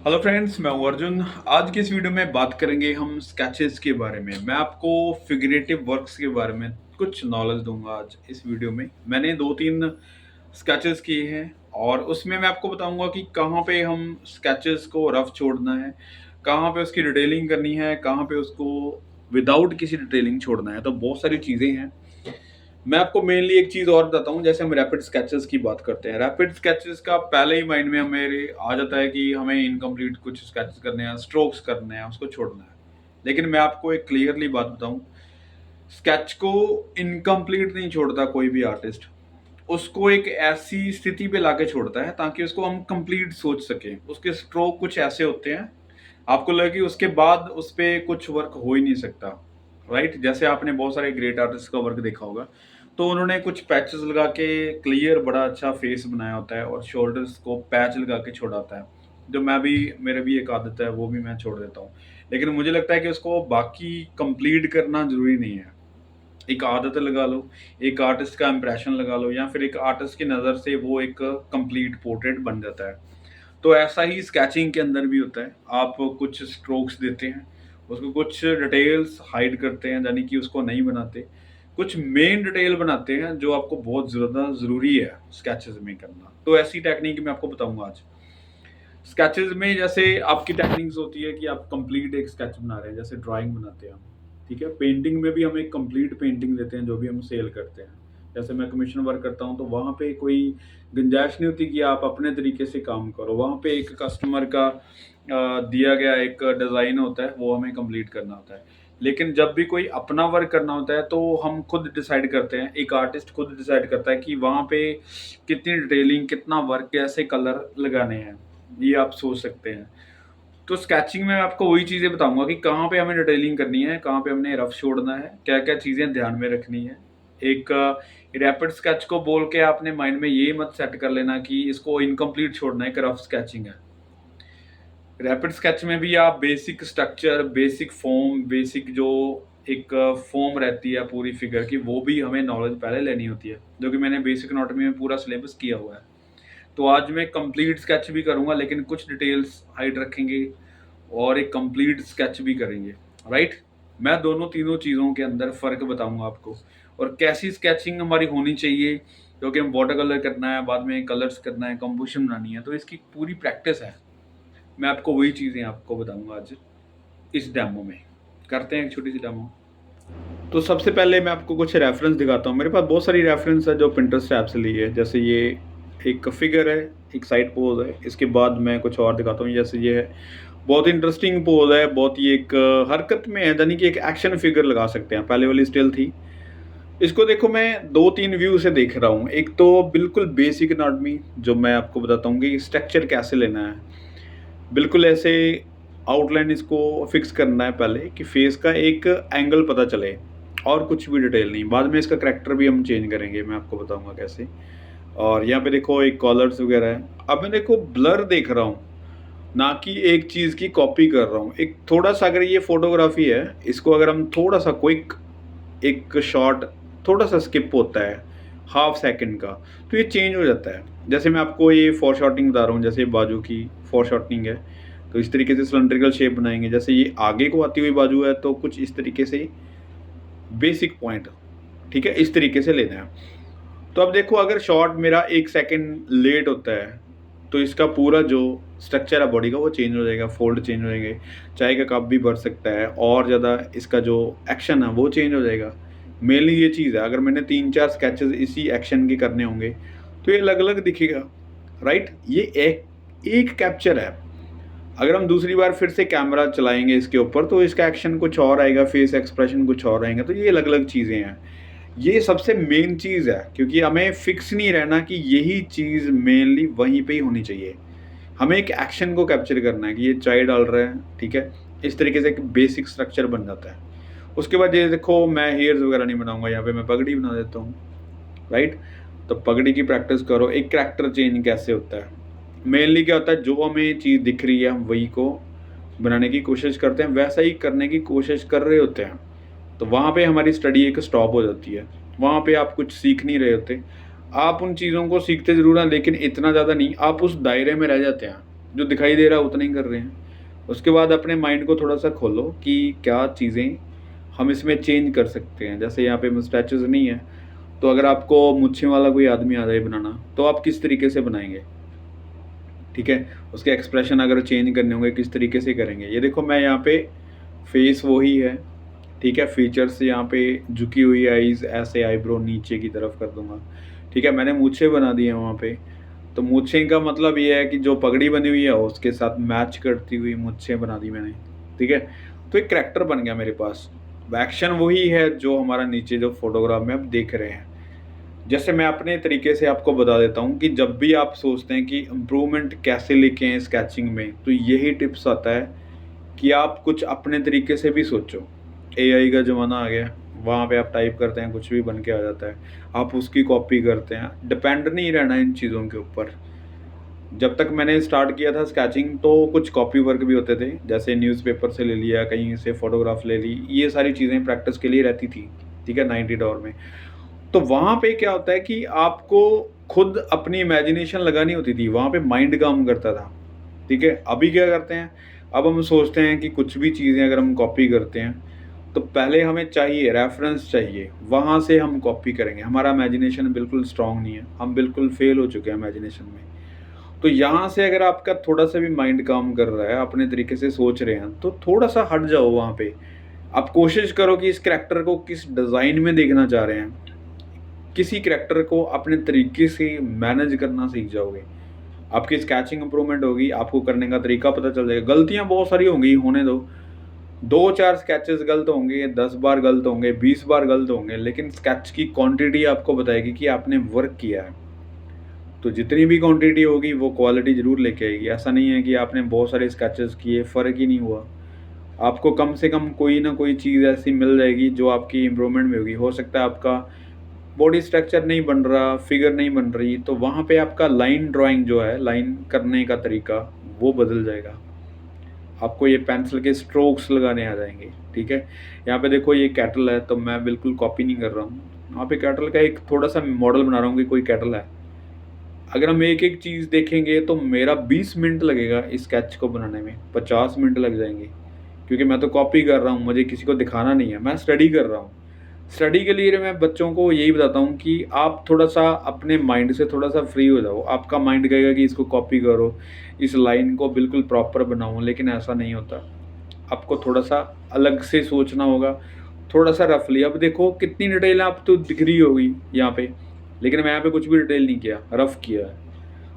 Hello friends, मैं हूं अर्जुन। आज की इस वीडियो में बात करेंगे हम स्केचेस के बारे में। मैं आपको फिगरेटिव वर्क्स के बारे में कुछ नॉलेज दूंगा आज इस वीडियो में। मैंने दो तीन स्केचेस किए हैं और उसमें मैं आपको बताऊंगा कि कहाँ पे हम स्केचेस को रफ छोड़ना है, कहाँ पे उसकी डिटेलिंग करनी है, कहाँ पे उसको विदाउट किसी डिटेलिंग छोड़ना है। तो बहुत सारी चीज़ें हैं। मैं आपको मेनली एक चीज और बताता हूँ। जैसे हम रैपिड स्केचेस की बात करते हैं, रैपिड स्केचेस का पहले ही माइंड में हमें आ जाता है कि हमें इनकम्प्लीट कुछ स्केचेस करने हैं, स्ट्रोक्स करने हैं, उसको छोड़ना है। लेकिन मैं आपको एक क्लियरली बात बताऊं, स्केच को इनकम्प्लीट नहीं छोड़ता कोई भी आर्टिस्ट। उसको एक ऐसी स्थिति पे लाके छोड़ता है ताकि उसको हम कंप्लीट सोच सकें। उसके स्ट्रोक कुछ ऐसे होते हैं, आपको लगे कि उसके बाद उस पर कुछ वर्क हो ही नहीं सकता। राइट, जैसे आपने बहुत सारे ग्रेट आर्टिस्ट का वर्क देखा होगा, तो उन्होंने कुछ पैचेस लगा के क्लियर बड़ा अच्छा फेस बनाया होता है और शोल्डर्स को पैच लगा के छोड़ा होता है। जो मैं भी, मेरे भी एक आदत है, वो भी मैं छोड़ देता हूँ। लेकिन मुझे लगता है कि उसको बाकी कंप्लीट करना जरूरी नहीं है। एक आदत लगा लो, एक आर्टिस्ट का इंप्रेशन लगा लो, या फिर एक आर्टिस्ट की नज़र से वो एक कंप्लीट पोर्ट्रेट बन जाता है। तो ऐसा ही स्केचिंग के अंदर भी होता है। आप कुछ स्ट्रोक्स देते हैं, उसको कुछ डिटेल्स हाइड करते हैं, यानी कि उसको नहीं बनाते। कुछ मेन डिटेल बनाते हैं जो आपको बहुत ज़्यादा ज़रूरी है स्केचेस में करना। तो ऐसी टेक्निक मैं आपको बताऊंगा आज। स्केचेस में जैसे आपकी टेक्निक्स होती है कि आप कंप्लीट एक स्केच बना रहे हैं, जैसे ड्राइंग बनाते हैं हम। ठीक है, पेंटिंग में भी हम एक कंप्लीट पेंटिंग देते हैं जो भी हम सेल करते हैं। जैसे मैं कमीशन वर्क करता हूँ तो वहाँ पे कोई गुंजाइश नहीं होती कि आप अपने तरीके से काम करो। वहाँ पे एक कस्टमर का दिया गया एक डिज़ाइन होता है, वो हमें कंप्लीट करना होता है। लेकिन जब भी कोई अपना वर्क करना होता है तो हम खुद डिसाइड करते हैं, एक आर्टिस्ट खुद डिसाइड करता है कि वहाँ पे कितनी डिटेलिंग, कितना वर्क, कैसे कलर लगाने हैं। ये आप सोच सकते हैं। तो स्केचिंग में मैं आपको वही चीज़ें बताऊंगा कि कहाँ पे हमें डिटेलिंग करनी है, कहाँ पे हमने रफ छोड़ना है, क्या क्या चीज़ें ध्यान में रखनी है। एक रैपिड स्केच को बोल के आपने माइंड में ये मत सेट कर लेना कि इसको इनकम्प्लीट छोड़ना है, एक रफ स्केचिंग है। रैपिड स्केच में भी आप basic structure, basic form, basic जो एक फॉर्म रहती है पूरी फिगर की, वो भी हमें नॉलेज पहले लेनी होती है, जो कि मैंने बेसिक एनाटॉमी में पूरा सिलेबस किया हुआ है। तो आज मैं कंप्लीट स्केच भी करूंगा, लेकिन कुछ डिटेल्स हाइड रखेंगे और एक कंप्लीट स्केच भी करेंगे। राइट, मैं दोनों तीनों चीज़ों के अंदर फ़र्क बताऊंगा आपको, और कैसी स्केचिंग हमारी होनी चाहिए, क्योंकि हम वाटर कलर करना है, बाद में कलर्स करना है, कंपोजिशन बनानी है, तो इसकी पूरी प्रैक्टिस है। मैं आपको वही चीज़ें आपको बताऊंगा आज इस डेमो में। करते हैं एक छोटी सी डेमो। तो सबसे पहले मैं आपको कुछ रेफरेंस दिखाता हूँ। मेरे पास बहुत सारी रेफरेंस है जो पिंटरेस्ट ऐप से ली है। जैसे ये एक फिगर है, एक साइड पोज है। इसके बाद मैं कुछ और दिखाता हूँ। जैसे ये है, बहुत इंटरेस्टिंग पोज है, बहुत ही एक हरकत में है, यानी कि एक एक्शन फिगर लगा सकते हैं। पहले वाली स्टिल थी। इसको देखो, मैं दो तीन व्यू से देख रहा हूँ। एक तो बिल्कुल बेसिक एनाटॉमी जो मैं आपको बताता हूँ कि स्ट्रक्चर कैसे लेना है। बिल्कुल ऐसे आउटलाइन इसको फिक्स करना है पहले कि फेस का एक एंगल पता चले, और कुछ भी डिटेल नहीं। बाद में इसका करैक्टर भी हम चेंज करेंगे, मैं आपको बताऊंगा कैसे। और यहाँ पे देखो एक कॉलर्स वगैरह है। अब मैं देखो ब्लर देख रहा हूँ, ना कि एक चीज़ की कॉपी कर रहा हूँ। एक थोड़ा सा, अगर ये फोटोग्राफी है, इसको अगर हम थोड़ा सा क्विक एक शॉट थोड़ा सा स्किप होता है हाफ सेकंड का, तो ये चेंज हो जाता है। जैसे मैं आपको ये फॉर शॉटिंग बता रहा हूँ, जैसे बाजू की फॉर शॉटिंग है, तो इस तरीके से सिलेंड्रिकल शेप बनाएंगे। जैसे ये आगे को आती हुई बाजू है, तो कुछ इस तरीके से बेसिक पॉइंट, ठीक है, इस तरीके से लेना है। तो अब देखो, अगर शॉट मेरा एक सेकंड लेट होता है तो इसका पूरा जो स्ट्रक्चर है बॉडी का वो चेंज हो जाएगा, फोल्ड चेंज हो जाएंगे, चाय का कप भी बढ़ सकता है, और ज़्यादा इसका जो एक्शन है वो चेंज हो जाएगा। मेनली ये चीज़ है। अगर मैंने 3-4 स्केचेस इसी एक्शन के करने होंगे तो ये अलग अलग दिखेगा। राइट, ये एक एक कैप्चर है। अगर हम दूसरी बार फिर से कैमरा चलाएंगे इसके ऊपर तो इसका एक्शन कुछ और आएगा, फेस एक्सप्रेशन कुछ और आएगा। तो ये अलग अलग चीज़ें हैं। ये सबसे मेन चीज़ है, क्योंकि हमें फिक्स नहीं रहना कि यही चीज़ मेनली वहीं पे ही होनी चाहिए। हमें एक एक्शन को कैप्चर करना है कि ये चाय डाल रहा है, ठीक है। इस तरीके से एक बेसिक स्ट्रक्चर बन जाता है। उसके बाद ये देखो, मैं हेयर्स वगैरह नहीं बनाऊंगा, यहाँ पे मैं पगड़ी बना देता हूँ। राइट, तो पगड़ी की प्रैक्टिस करो। एक कैरेक्टर चेंज कैसे होता है, मेनली क्या होता है, जो हमें चीज़ दिख रही है हम वही को बनाने की कोशिश करते हैं, वैसा ही करने की कोशिश कर रहे होते हैं। तो वहाँ पे हमारी स्टडी एक स्टॉप हो जाती है। वहाँ पे आप कुछ सीख नहीं रहे होते। आप उन चीज़ों को सीखते ज़रूर हैं, लेकिन इतना ज़्यादा नहीं, आप उस दायरे में रह जाते हैं जो दिखाई दे रहा है उतना ही कर रहे हैं। उसके बाद अपने माइंड को थोड़ा-सा खोलो कि क्या चीज़ें हम इसमें चेंज कर सकते हैं। जैसे यहाँ पे मुस्टैचेज़ नहीं है, तो अगर आपको मूंछें वाला कोई आदमी आ जाए बनाना, तो आप किस तरीके से बनाएँगे? ठीक है? उसके एक्सप्रेशन अगर चेंज करने होंगे, किस तरीके से करेंगे? ये देखो मैं यहाँ पे फेस वही है, ठीक है? फीचर्स यहाँ पे झुकी हुई आईज़, ऐसे आईब्रो नीचे की तरफ कर दूँगा, ठीक है? मैंने मूंछें बना दी हैं वहाँ पे, तो मूंछें का मतलब ये है कि जो पगड़ी बनी हुई है, उसके साथ मैच करती हुई मूंछें बना दी मैंने, ठीक है? तो एक करैक्टर बन गया मेरे पास। एक्शन वही है जो हमारा नीचे जो फ़ोटोग्राफ में आप देख रहे हैं। जैसे मैं अपने तरीके से आपको बता देता हूँ कि जब भी आप सोचते हैं कि इम्प्रूवमेंट कैसे लेके आएँ स्केचिंग में, तो यही टिप्स आता है कि आप कुछ अपने तरीके से भी सोचो। एआई का ज़माना आ गया है, वहाँ पे आप टाइप करते हैं, कुछ भी बन के आ जाता है। आप उसकी कॉपी करते हैं, डिपेंड नहीं रहना इन चीज़ों के ऊपर। जब तक मैंने स्टार्ट किया था स्केचिंग तो कुछ कॉपी वर्क भी होते थे, जैसे न्यूज़पेपर से ले लिया, कहीं से फ़ोटोग्राफ ले ली, ये सारी चीज़ें प्रैक्टिस के लिए रहती थी, ठीक है, 90 दौर में। तो वहाँ पे क्या होता है कि आपको खुद अपनी इमेजिनेशन लगानी होती थी, वहाँ पे माइंड काम करता था, ठीक है? अभी क्या करते हैं, अब हम सोचते हैं कि कुछ भी चीज़ें अगर हम कॉपी करते हैं, तो पहले हमें चाहिए रेफ़रेंस चाहिए, वहाँ से हम कॉपी करेंगे। हमारा इमेजिनेशन बिल्कुल स्ट्रॉन्ग नहीं है, हम बिल्कुल फ़ेल हो चुके हैं इमेजिनेशन में। तो यहाँ से अगर आपका थोड़ा-सा भी माइंड काम कर रहा है, अपने तरीके से सोच रहे हैं, तो थोड़ा-सा हट जाओ वहाँ पे। आप कोशिश करो कि इस कैरेक्टर को किस डिज़ाइन में देखना चाह रहे हैं। किसी कैरेक्टर को अपने तरीके से मैनेज करना सीख जाओगे। आपकी स्केचिंग इम्प्रूवमेंट होगी, आपको करने का तरीका पता चल जाएगा। गलतियाँ बहुत सारी होंगी, होने दो। 2-4 स्केचेज़ गलत होंगे, 10 बार गलत होंगे, 20 बार गलत होंगे, लेकिन स्केच की क्वांटिटी आपको बताएगी कि आपने वर्क किया है। तो जितनी भी क्वांटिटी होगी वो क्वालिटी ज़रूर लेके आएगी। ऐसा नहीं है कि आपने बहुत सारे स्केचेज़ किए, फ़र्क ही नहीं हुआ। आपको कम से कम कोई ना कोई चीज़ ऐसी मिल जाएगी जो आपकी इम्प्रूवमेंट में होगी। हो सकता है आपका बॉडी स्ट्रक्चर नहीं बन रहा, फिगर नहीं बन रही, तो वहाँ पे आपका लाइन ड्राइंग जो है, लाइन करने का तरीका, वो बदल जाएगा। आपको ये पेंसिल के स्ट्रोक्स लगाने आ जाएँगे, ठीक है? यहाँ पे देखो ये केटल है, तो मैं बिल्कुल कॉपी नहीं कर रहा हूँ। यहाँ पे केटल का एक थोड़ा-सा मॉडल बना रहा हूँ कि कोई केटल है। अगर हम एक-एक चीज़ देखेंगे तो मेरा 20 मिनट लगेगा इस स्केच को बनाने में, 50 मिनट लग जाएँगे। क्योंकि मैं तो कॉपी कर रहा हूँ, मुझे किसी को दिखाना नहीं है, मैं स्टडी कर रहा हूँ। स्टडी के लिए मैं बच्चों को यही बताता हूँ कि आप थोड़ा-सा अपने माइंड से थोड़ा-सा फ्री हो जाओ। आपका माइंड कहेगा कि इसको कॉपी करो, इस लाइन को बिल्कुल प्रॉपर बनाओ, लेकिन ऐसा नहीं होता। आपको थोड़ा-सा अलग से सोचना होगा, थोड़ा-सा रफ़ली। अब देखो कितनी डिटेल आप तो दिख रही होगी यहाँ पे, लेकिन मैं यहाँ पे कुछ भी डिटेल नहीं किया, रफ़ किया है।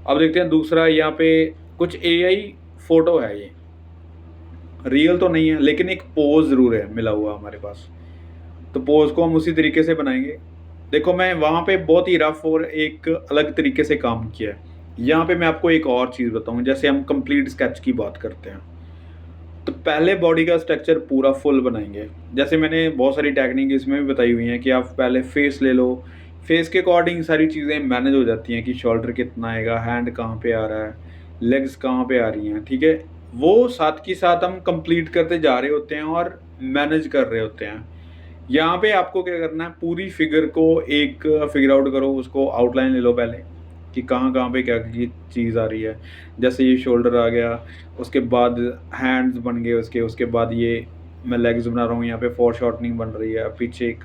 अब देखते हैं दूसरा यहाँ पे कुछ एआई फ़ोटो है ये, रियल तो नहीं है, लेकिन एक पोज़ ज़रूर है मिला हुआ हमारे पास। तो पोज़ को हम उसी तरीके से बनाएँगे। देखो मैं वहाँ पे बहुत ही रफ़ और एक अलग तरीके से काम किया है। यहाँ पे मैं आपको एक और चीज़ बताऊँ, जैसे हम कंप्लीट स्केच की बात करते हैं, तो पहले बॉडी का स्ट्रक्चर पूरा फुल बनाएँगे। जैसे मैंने बहुत सारी टेक्नीक इसमें भी बताई हुई हैं कि आप पहले फेस ले लो, फेस के अकॉर्डिंग सारी चीज़ें मैनेज हो जाती हैं कि शोल्डर कितना आएगा, हैंड कहाँ पे आ रहा है, लेग्स कहाँ पे आ रही हैं, ठीक है? वो साथ के साथ हम कंप्लीट करते जा रहे होते हैं और मैनेज कर रहे होते हैं। यहाँ पे आपको क्या करना है, पूरी फिगर को एक फिगर आउट करो, उसको आउटलाइन ले लो पहले कि कहाँ-कहाँ पे क्या चीज़ आ रही है। जैसे ये शोल्डर आ गया, उसके बाद हैंड्स बन गए उसके बाद ये मैं लेग्स बना रहा हूँ, यहाँ पे फोरशॉर्टनिंग बन रही है, पीछे एक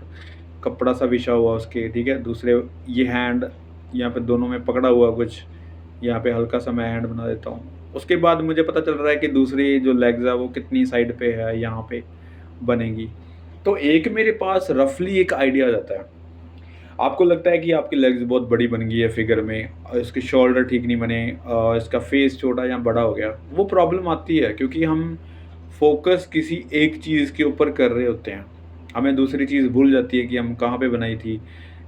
कपड़ा सा बिछा हुआ उसके, ठीक है? दूसरे ये हैंड यहाँ पे दोनों में पकड़ा हुआ कुछ, यहाँ पे हल्का-सा मैं हैंड बना देता हूँ। उसके बाद मुझे पता चल रहा है कि दूसरी जो लेग्स है वो कितनी साइड पे है, यहाँ पे बनेगी। तो एक मेरे पास रफ़ली एक आइडिया आ जाता है। आपको लगता है कि आपकी लेग्स बहुत बड़ी बन गई है फिगर में और इसके शोल्डर ठीक नहीं बने, इसका फेस छोटा या बड़ा हो गया। वो प्रॉब्लम आती है क्योंकि हम फ़ोकस किसी एक चीज़ के ऊपर कर रहे होते हैं। हमें दूसरी चीज़ भूल जाती है कि हम कहाँ पे बनाई थी,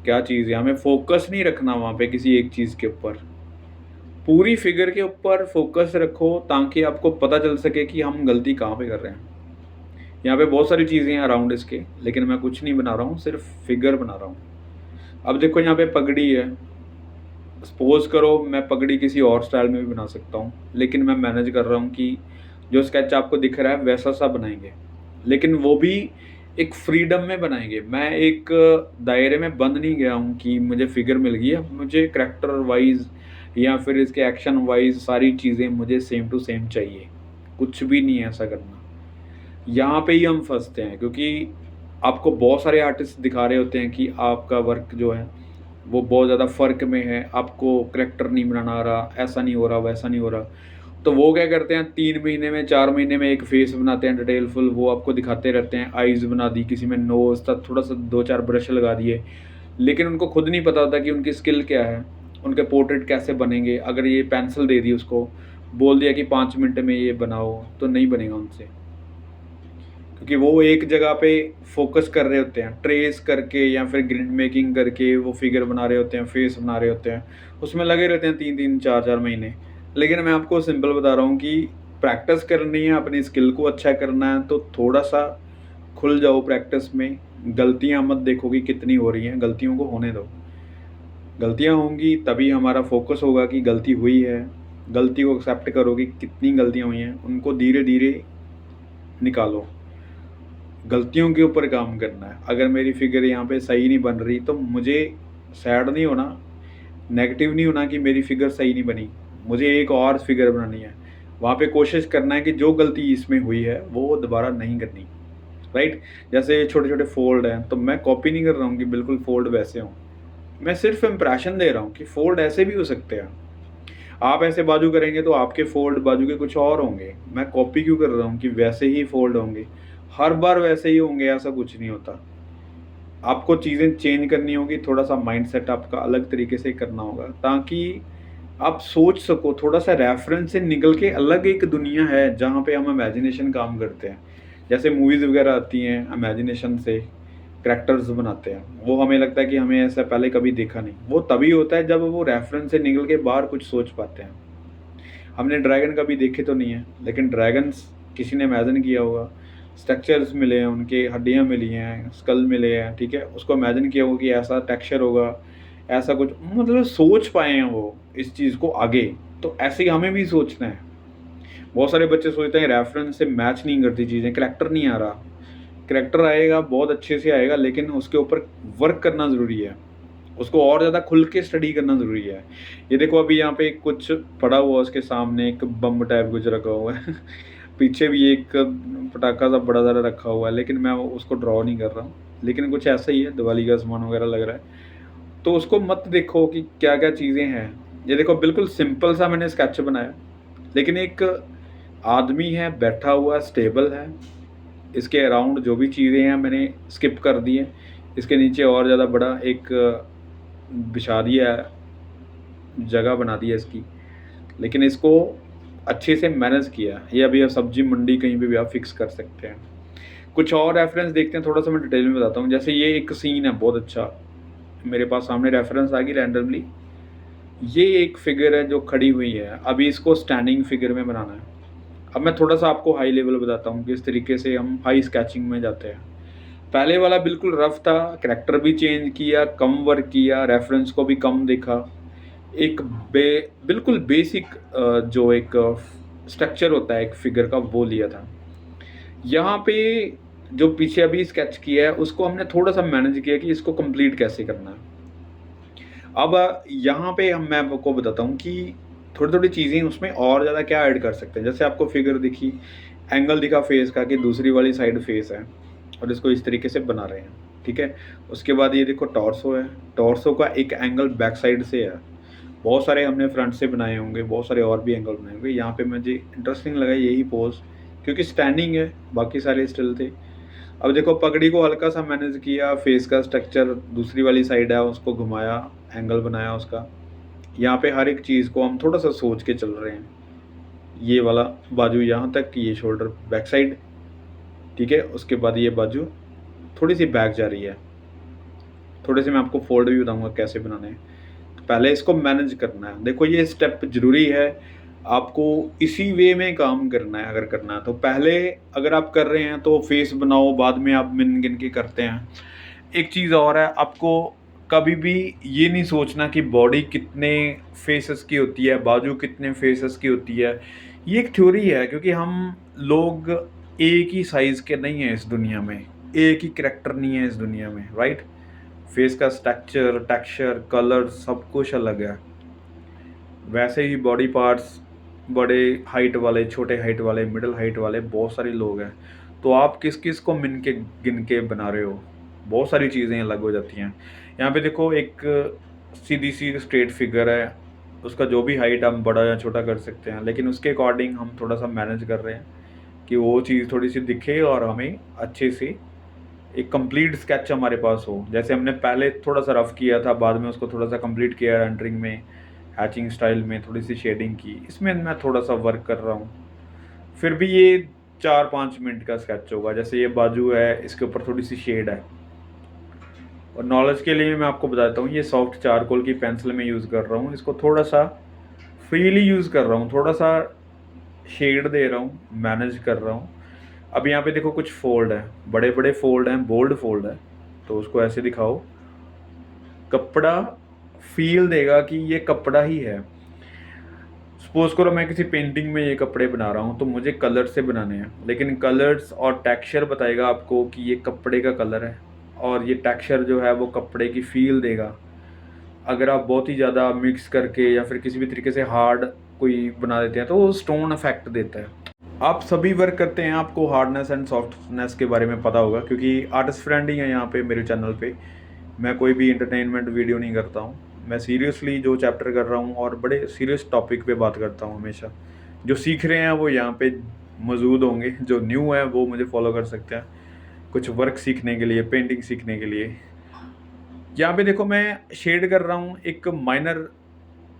क्या चीज़ है। हमें फ़ोकस नहीं रखना वहाँ पे किसी एक चीज़ के ऊपर। पूरी फिगर के ऊपर फ़ोकस रखो ताकि आपको पता चल सके कि हम गलती कहाँ पे कर रहे हैं। यहाँ पे बहुत सारी चीज़ें हैं अराउंड इसके, लेकिन मैं कुछ नहीं बना रहा हूँ, सिर्फ़ फिगर बना रहा हूँ। अब देखो यहाँ पे पगड़ी है, सपोज़ करो मैं पगड़ी किसी और स्टाइल में भी बना सकता हूँ, लेकिन मैं मैनेज कर रहा हूँ कि जो स्केच आपको दिख रहा है वैसा-सा बनाएँगे। लेकिन वो भी एक फ्रीडम में बनाएँगे। मैं एक दायरे में बंद नहीं गया हूँ कि मुझे फिगर मिल गई है, अब मुझे करैक्टर वाइज़ या फिर इसके एक्शन वाइज सारी चीज़ें मुझे सेम टू सेम चाहिए। कुछ भी नहीं है ऐसा करना। यहाँ पे ही हम फँसते हैं, क्योंकि आपको बहुत सारे आर्टिस्ट दिखा रहे होते हैं कि आपका वर्क जो है वो बहुत ज़्यादा फ़र्क में है, आपको करैक्टर नहीं बनाना आ रहा, ऐसा नहीं हो रहा, वैसा नहीं हो रहा। तो वो क्या करते हैं, 3 महीने में, 4 महीने में एक फ़ेस बनाते हैं डिटेलफुल, वो आपको दिखाते रहते हैं, आइज़ बना दी, किसी में नोज़ था, थोड़ा-सा 2-4 ब्रश लगा दिए। लेकिन उनको खुद नहीं पता होता कि उनकी स्किल क्या है, उनके पोर्ट्रेट कैसे बनेंगे। अगर ये पेंसिल दे दी उसको, बोल दिया कि 5 मिनट में ये बनाओ, तो नहीं बनेगा उनसे। क्योंकि वो एक जगह पे फ़ोकस कर रहे होते हैं, ट्रेस करके या फिर ग्रिड मेकिंग करके वो फिगर बना रहे होते हैं, फेस बना रहे होते हैं। उसमें लगे रहते हैं 3-3, 4-4 महीने। लेकिन मैं आपको सिंपल बता रहा हूँ कि प्रैक्टिस करनी है, अपनी स्किल को अच्छा करना है, तो थोड़ा-सा खुल जाओ प्रैक्टिस में। गलतियाँ मत देखो कि कितनी हो रही हैं, गलतियों को होने दो। गलतियाँ होंगी तभी हमारा फ़ोकस होगा कि गलती हुई है। गलती को एक्सेप्ट करो कि कितनी गलतियाँ हुई हैं, उनको धीरे-धीरे निकालो। गलतियों के ऊपर काम करना है। अगर मेरी फ़िगर यहाँ पे सही नहीं बन रही, तो मुझे सैड नहीं होना, नेगेटिव नहीं होना कि मेरी फ़िगर सही नहीं बनी। मुझे एक और फ़िगर बनानी है। वहाँ पे कोशिश करना है कि जो गलती इसमें हुई है, वो दोबारा नहीं करनी, राइट? जैसे छोटे-छोटे फ़ोल्ड हैं, तो मैं कॉपी नहीं कर रहा हूँ कि बिल्कुल फ़ोल्ड वैसे हों। मैं सिर्फ़ इम्प्रेशन दे रहा हूँ कि फ़ोल्ड ऐसे भी हो सकते हैं। आप ऐसे बाजू करेंगे तो आपके फ़ोल्ड बाजू के कुछ और होंगे। मैं कॉपी क्यों कर रहा हूँ कि वैसे ही फ़ोल्ड होंगे। हर बार वैसे ही होंगे, ऐसा कुछ नहीं होता। आपको चीज़ें चेंज करनी होगी, थोड़ा-सा माइंडसेट आपका अलग तरीके से करना होगा, ताकि आप सोच सको, थोड़ा-सा रेफ़रेंस से निकल के अलग एक दुनिया है, जहाँ पे हम इमेजिनेशन काम करते हैं। जैसे मूवीज़ वग़ैरह आती हैं, इमेजिनेशन से कैरेक्टर्स बनाते हैं। वो हमें लगता है कि हमें ऐसा पहले कभी देखा नहीं। वो तभी होता है जब वो रेफ़रेंस से निकल के बाहर कुछ सोच पाते हैं। हमने ड्रैगन कभी देखे तो नहीं है, लेकिन ड्रैगन्स किसी ने इमेजिन किया होगा। स्ट्रक्चर्स मिले हैं उनके, हड्डियाँ मिली हैं, स्कल मिले हैं, ठीक है? उसको इमेजिन किया होगा कि ऐसा टेक्सचर होगा, ऐसा कुछ, मतलब सोच पाए हैं वो इस चीज़ को आगे। तो ऐसे ही हमें भी सोचना है। बहुत सारे बच्चे सोचते हैं रेफ़रेंस से मैच नहीं करती चीज़ें, करैक्टर नहीं आ रहा। करैक्टर आएगा, बहुत अच्छे से आएगा, लेकिन उसके ऊपर वर्क करना ज़रूरी है। उसको और ज़्यादा खुल के स्टडी करना ज़रूरी है। ये देखो, अभी यहाँ पे कुछ पड़ा हुआ है उसके सामने, एक बम टाइप कुछ रखा हुआ है। पीछे भी एक पटाखा सा बड़ा सारा रखा हुआ है, लेकिन मैं उसको ड्रॉ नहीं कर रहा हूँ। लेकिन कुछ ऐसा ही है, दिवाली का सामान वगैरह लग रहा है। तो उसको मत देखो कि क्या-क्या चीज़ें हैं। ये देखो, बिल्कुल सिंपल सा मैंने स्केच बनाया, लेकिन एक आदमी है बैठा हुआ, स्टेबल है। इसके अराउंड जो भी चीज़ें हैं मैंने स्किप कर दी हैं। इसके नीचे और ज़्यादा बड़ा एक बिछा दिया है, जगह बना दी है इसकी। लेकिन इसको अच्छे से मैनेज किया। ये अभी आप सब्ज़ी मंडी कहीं पे भी आप फ़िक्स कर सकते हैं। कुछ और रेफ़रेंस देखते हैं, थोड़ा-सा मैं डिटेल में बताता हूँ। जैसे ये एक सीन है बहुत अच्छा, मेरे पास सामने रेफ़रेंस आ गई रैंडमली। ये एक फ़िगर है जो खड़ी हुई है, अभी इसको स्टैंडिंग फ़िगर में बनाना है। अब मैं थोड़ा-सा आपको हाई लेवल बताता हूँ, किस तरीके से हम हाई स्केचिंग में जाते हैं। पहले वाला बिल्कुल रफ़ था, करैक्टर भी चेंज किया, कम वर्क किया, रेफ़रेंस को भी कम देखा। एक बिल्कुल बेसिक जो एक स्ट्रक्चर होता है एक फ़िगर का, वो लिया था। यहाँ पे जो पीछे अभी स्केच किया है, उसको हमने थोड़ा-सा मैनेज किया कि इसको कंप्लीट कैसे करना है। अब यहाँ पे मैं आपको बताता हूँ कि थोड़ी-थोड़ी चीज़ें उसमें और ज़्यादा क्या ऐड कर सकते हैं। जैसे आपको फ़िगर दिखी, एंगल दिखा फ़ेस का कि दूसरी वाली साइड फ़ेस है और इसको इस तरीके से बना रहे हैं, ठीक है? उसके बाद ये देखो टॉर्सो है, टॉर्सो का एक एंगल बैक साइड से है। बहुत सारे हमने फ्रंट से बनाए होंगे, बहुत सारे और भी एंगल बनाए होंगे। यहाँ पे मुझे इंटरेस्टिंग लगा यही पोज़, क्योंकि स्टैंडिंग है, बाकी सारे स्टिल थे। अब देखो, पगड़ी को हल्का-सा मैनेज किया, फेस का स्ट्रक्चर दूसरी वाली साइड है, उसको घुमाया, एंगल बनाया उसका। यहाँ पे हर एक चीज़ को हम थोड़ा-सा सोच के चल रहे हैं। ये वाला बाजू यहाँ तक, ये शोल्डर बैक साइड, ठीक है? उसके बाद ये बाजू थोड़ी-सी बैक जा रही है। थोड़े-से मैं आपको फ़ोल्ड भी बताऊँगा कैसे बनाने हैं। तो पहले इसको मैनेज करना है। देखो, ये स्टेप ज़रूरी है, आपको इसी वे में काम करना है अगर करना है तो। पहले अगर आप कर रहे हैं तो फेस बनाओ, बाद में आप गिन-गिन के करते हैं। एक चीज़ और है, आपको कभी भी ये नहीं सोचना कि बॉडी कितने फेसेस की होती है, बाजू कितने फेसेस की होती है। ये एक थ्योरी है, क्योंकि हम लोग एक ही साइज़ के नहीं हैं इस दुनिया में, एक ही करैक्टर नहीं है इस दुनिया में, राइट? फेस का स्ट्रक्चर, टेक्सचर, कलर सब कुछ अलग है। वैसे ही बॉडी पार्ट्स बड़े हाइट वाले, छोटे हाइट वाले, मिडिल हाइट वाले बहुत सारे लोग हैं। तो आप किस किस को गिन के बना रहे हो, बहुत सारी चीज़ें अलग हो जाती हैं। यहाँ पे देखो एक सीधी सी स्ट्रेट फिगर है, उसका जो भी हाइट हम बड़ा या छोटा कर सकते हैं, लेकिन उसके अकॉर्डिंग हम थोड़ा सा मैनेज कर रहे हैं कि वो चीज़ थोड़ी सी दिखे और हमें अच्छे से एक कंप्लीट स्केच हमारे पास हो। जैसे हमने पहले थोड़ा सा रफ किया था, बाद में उसको थोड़ा सा कंप्लीट किया रेंडरिंग में, हैचिंग स्टाइल में थोड़ी सी शेडिंग की, इसमें मैं थोड़ा सा वर्क कर रहा हूँ। फिर भी ये 4-5 मिनट का स्केच होगा। जैसे ये बाजू है, इसके ऊपर थोड़ी सी शेड है। और नॉलेज के लिए मैं आपको बताता हूँ, ये सॉफ्ट चारकोल की पेंसिल में यूज़ कर रहा हूँ। इसको थोड़ा सा फ्रीली यूज़ कर रहा हूँ, थोड़ा सा शेड दे रहा हूँ, मैनेज कर रहा हूँ। अब यहाँ पे देखो कुछ फोल्ड है, बड़े बड़े फोल्ड हैं, बोल्ड फोल्ड है, तो उसको ऐसे दिखाओ। कपड़ा फील देगा कि ये कपड़ा ही है। सपोज करो मैं किसी पेंटिंग में ये कपड़े बना रहा हूँ, तो मुझे कलर से बनाने हैं, लेकिन कलर्स और टेक्सचर बताएगा आपको कि ये कपड़े का कलर है, और ये टेक्सचर जो है वो कपड़े की फील देगा। अगर आप बहुत ही ज़्यादा मिक्स करके या फिर किसी भी तरीके से हार्ड कोई बना देते हैं, तो वो स्टोन इफेक्ट देता है। आप सभी वर्क करते हैं, आपको हार्डनेस एंड सॉफ्टनेस के बारे में पता होगा, क्योंकि आर्टिस्ट फ्रेंड ही है यहाँ पे मेरे चैनल पे। मैं कोई भी इंटरटेनमेंट वीडियो नहीं करता हूँ, मैं सीरियसली जो चैप्टर कर रहा हूँ और बड़े सीरियस टॉपिक पे बात करता हूँ हमेशा। जो सीख रहे हैं वो यहाँ पे मौजूद होंगे, जो न्यू है वो मुझे फॉलो कर सकते हैं कुछ वर्क सीखने के लिए, पेंटिंग सीखने के लिए। यहाँ पे देखो मैं शेड कर रहा हूँ एक माइनर,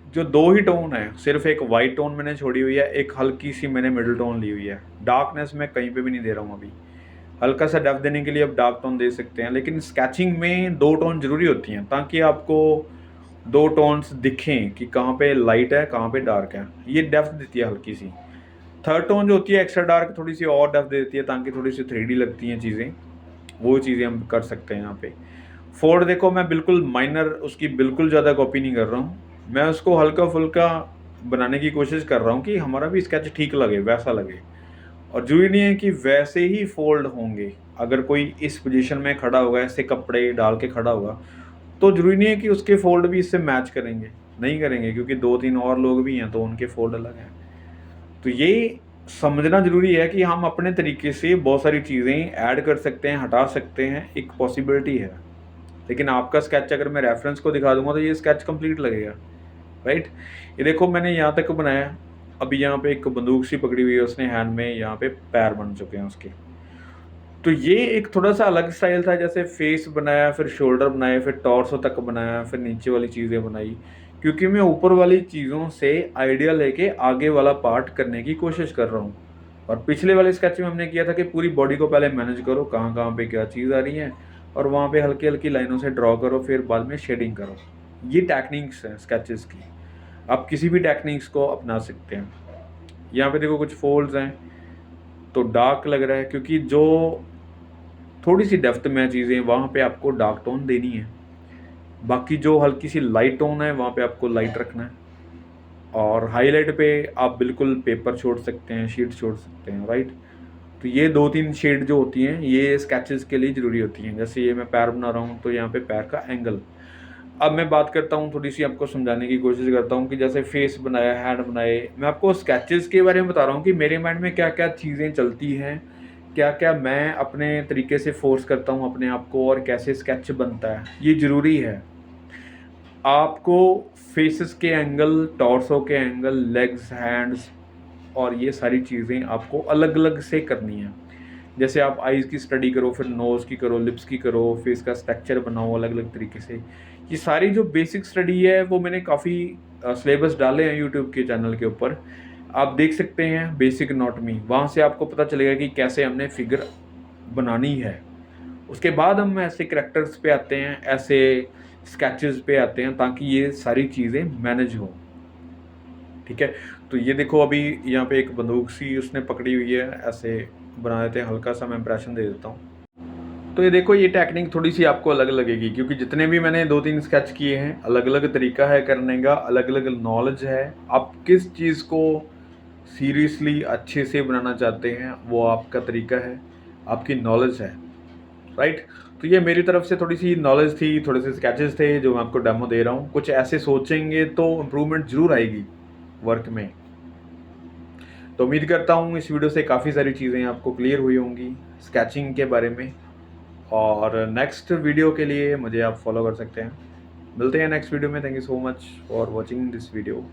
जो दो ही टोन है, सिर्फ एक वाइट टोन मैंने छोड़ी हुई है, एक हल्की सी मैंने मिडिल टोन ली हुई है। डार्कनेस मैं कहीं पे भी नहीं दे रहा हूँ अभी। हल्का सा डेप्थ देने के लिए आप डार्क टोन दे सकते हैं, लेकिन स्केचिंग में दो टोन जरूरी होती हैं, ताकि आपको दो टोन्स दिखें कि कहाँ पे लाइट है कहाँ पे डार्क है। ये डेप्थ देती है हल्की सी। थर्ड टोन जो होती है एक्स्ट्रा डार्क, थोड़ी सी और डेप्थ देती है, ताकि थोड़ी सी 3D लगती हैं चीज़ें। वो चीज़ें हम कर सकते हैं यहाँ पे। फोर्ड देखो मैं बिल्कुल माइनर उसकी बिल्कुल ज़्यादा कॉपी नहीं कर रहा हूँ, मैं उसको हल्का फुल्का बनाने की कोशिश कर रहा हूँ कि हमारा भी स्केच ठीक लगे, वैसा लगे। और जरूरी नहीं है कि वैसे ही फोल्ड होंगे। अगर कोई इस पोजीशन में खड़ा होगा, ऐसे कपड़े डाल के खड़ा होगा, तो जरूरी नहीं है कि उसके फोल्ड भी इससे मैच करेंगे, नहीं करेंगे, क्योंकि 2-3 और लोग भी हैं तो उनके फोल्ड अलग हैं। तो ये समझना ज़रूरी है कि हम अपने तरीके से बहुत सारी चीज़ें ऐड कर सकते हैं, हटा सकते हैं, एक पॉसिबिलिटी है। लेकिन आपका स्केच अगर मैं रेफरेंस को दिखा दूंगा तो ये स्केच कंप्लीट लगेगा, राइट। ये देखो मैंने यहाँ तक बनाया, अभी यहाँ पे एक बंदूक सी पकड़ी हुई है उसने हैंड में, यहाँ पे पैर बन चुके हैं उसके। तो ये एक थोड़ा सा अलग स्टाइल था, जैसे फेस बनाया, फिर शोल्डर बनाए, फिर टॉर्सो तक बनाया, फिर नीचे वाली चीज़ें बनाई, क्योंकि मैं ऊपर वाली चीज़ों से आइडिया लेके आगे वाला पार्ट करने की कोशिश कर रहा हूँ। और पिछले वाले स्केच में हमने किया था कि पूरी बॉडी को पहले मैनेज करो, कहाँ कहाँ पे क्या चीज़ आ रही है, और वहाँ पे हल्की हल्की लाइनों से ड्रॉ करो, फिर बाद में शेडिंग करो। ये टेक्निक्स हैं स्केचेस की, आप किसी भी टेक्निक्स को अपना सकते हैं। यहाँ पे देखो कुछ फोल्ड्स हैं, तो डार्क लग रहा है, क्योंकि जो थोड़ी सी डेप्थ में चीज़ें वहाँ पे आपको डार्क टोन देनी है। बाकी जो हल्की सी लाइट टोन है वहाँ पे आपको लाइट रखना है। और हाईलाइट पे आप बिल्कुल पेपर छोड़ सकते हैं, शीट छोड़ सकते हैं, राइट। तो ये 2-3 शेड जो होती हैं ये स्केचेस के लिए ज़रूरी होती हैं। जैसे ये मैं पैर बना रहा हूँ, तो यहाँ पे पैर का एंगल। अब मैं बात करता हूँ, थोड़ी सी आपको समझाने की कोशिश करता हूँ कि जैसे फेस बनाया, हैंड बनाए, मैं आपको स्केचेस के बारे में बता रहा हूँ कि मेरे माइंड में क्या क्या चीज़ें चलती हैं, क्या क्या मैं अपने तरीके से फोर्स करता हूँ अपने आप को, और कैसे स्केच बनता है, ये ज़रूरी है। आपको फेसेस के एंगल, टॉर्सो के एंगल, लेग्स, हैंड्स, और ये सारी चीज़ें आपको अलग अलग से करनी है। जैसे आप आईज़ की स्टडी करो, फिर नोज़ की करो, लिप्स की करो, फेस का स्ट्रक्चर बनाओ अलग अलग तरीके से। ये सारी जो बेसिक स्टडी है वो मैंने काफ़ी सिलेबस डाले हैं यूट्यूब के चैनल के ऊपर, आप देख सकते हैं बेसिक एनाटॉमी, वहाँ से आपको पता चलेगा कि कैसे हमने फिगर बनानी है। उसके बाद हम ऐसे करैक्टर्स पे आते हैं, ऐसे स्केचेस पे आते हैं, ताकि ये सारी चीज़ें मैनेज हो, ठीक है। तो ये देखो अभी यहाँ पे एक बंदूक सी उसने पकड़ी हुई है, ऐसे बना देते हैं, हल्का सा मैं इंप्रेशन दे देता हूँ। तो ये देखो ये टेक्निक थोड़ी सी आपको अलग लगेगी, क्योंकि जितने भी मैंने 2-3 स्केच किए हैं, अलग अलग तरीका है करने का, अलग अलग नॉलेज है। आप किस चीज़ को सीरियसली अच्छे से बनाना चाहते हैं वो आपका तरीका है, आपकी नॉलेज है, राइट। तो ये मेरी तरफ से थोड़ी सी नॉलेज थी, थोड़े से स्केचेस थे जो मैं आपको डेमो दे रहा हूँ। कुछ ऐसे सोचेंगे तो इम्प्रूवमेंट ज़रूर आएगी वर्क में। तो उम्मीद करता हूँ इस वीडियो से काफ़ी सारी चीज़ें आपको क्लियर हुई होंगी स्केचिंग के बारे में, और नेक्स्ट वीडियो के लिए मुझे आप फॉलो कर सकते हैं। मिलते हैं नेक्स्ट वीडियो में। Thank you so much for watching this video.